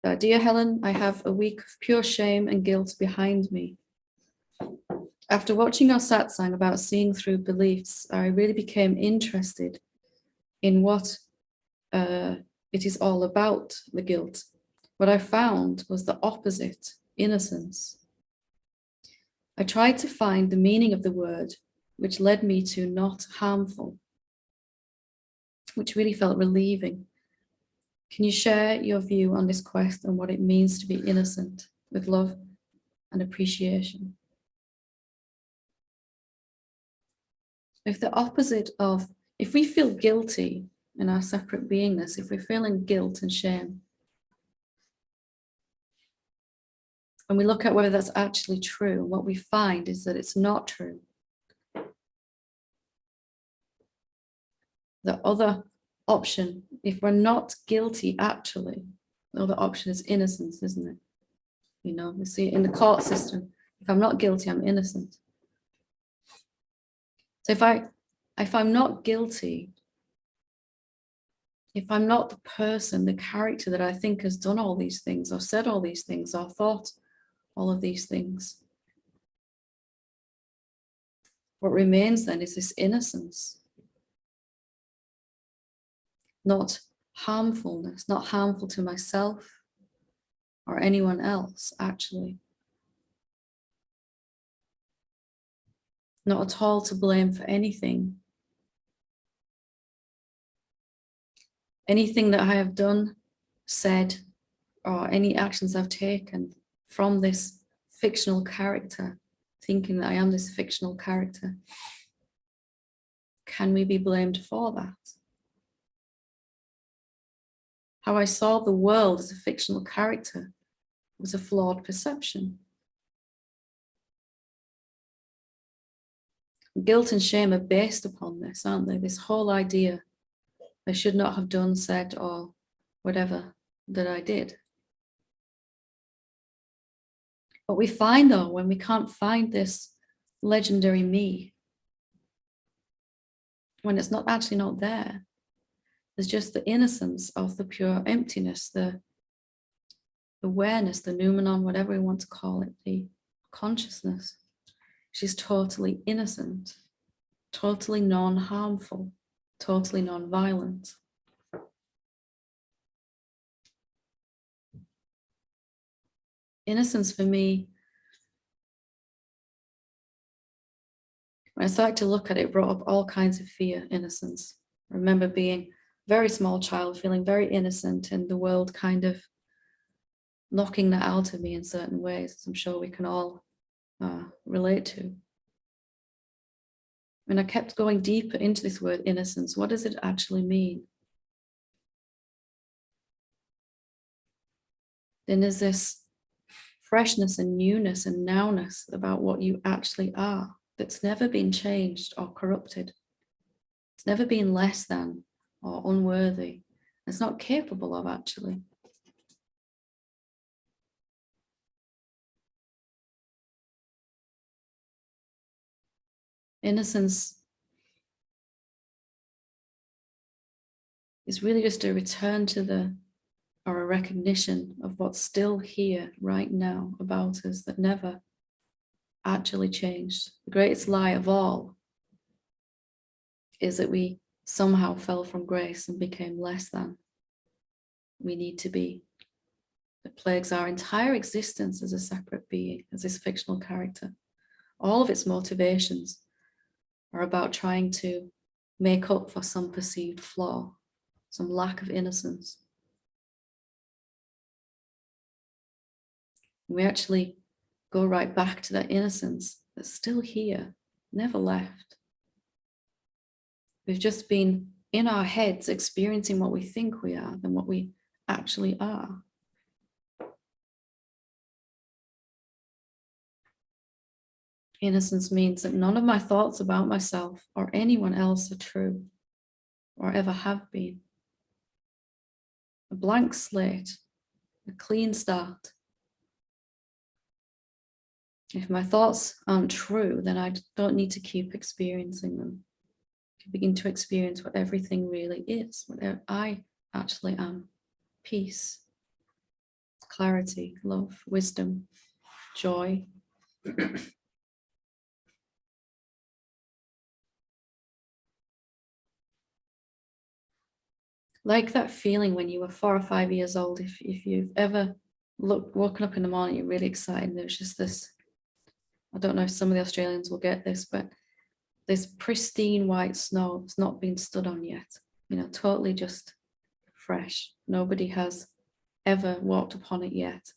Dear Helen, I have a week of pure shame and guilt behind me. After watching our satsang about seeing through beliefs, I really became interested in what it is all about, the guilt. What I found was the opposite, innocence. I tried to find the meaning of the word, which led me to not harmful, which really felt relieving. Can you share your view on this quest and what it means to be innocent with love and appreciation? If the opposite of, if we feel guilty in our separate beingness, if we're feeling guilt and shame, and we look at whether that's actually true, what we find is that it's not true. The other option, if we're not guilty actually, the other option is innocence, isn't it? You know, we see it in the court system. If I'm not guilty, I'm innocent. So if I'm not guilty, if I'm not the person, the character that I think has done all these things or said all these things or thought all of these things, what remains then is this innocence. Not harmfulness, not harmful to myself or anyone else, actually. Not at all to blame for anything. Anything that I have done, said, or any actions I've taken from this fictional character, thinking that I am this fictional character, can we be blamed for that? How I saw the world as a fictional character was a flawed perception. Guilt and shame are based upon this, aren't they? This whole idea I should not have done, said, or whatever that I did. What we find though, when we can't find this legendary me, when it's not actually not there, there's just the innocence of the pure emptiness, the awareness, the noumenon, whatever we want to call it, the consciousness. She's totally innocent, totally non-harmful, totally non-violent. Innocence for me, when I started to look at it, brought up all kinds of fear, innocence. I remember being a very small child, feeling very innocent, and the world kind of knocking that out of me in certain ways, as I'm sure we can all relate to. And I kept going deeper into this word innocence. What does it actually mean? Then there's this freshness and newness and nowness about what you actually are that's never been changed or corrupted. It's never been less than or unworthy. It's not capable of actually. Innocence is really just a return to the, or a recognition of what's still here right now about us that never actually changed. The greatest lie of all is that we somehow fell from grace and became less than we need to be. That plagues our entire existence as a separate being, as this fictional character. All of its motivations are about trying to make up for some perceived flaw, some lack of innocence. We actually go right back to that innocence that's still here, never left. We've just been in our heads experiencing what we think we are than what we actually are. Innocence means that none of my thoughts about myself or anyone else are true or ever have been. A blank slate, a clean start. If my thoughts aren't true, then I don't need to keep experiencing them. I can begin to experience what everything really is, what I actually am. Peace, clarity, love, wisdom, joy. Like that feeling when you were 4 or 5 years old, if you've ever woken up in the morning, you're really excited, there's just this, I don't know if some of the Australians will get this, but this pristine white snow has not been stood on yet, you know, totally just fresh. Nobody has ever walked upon it yet.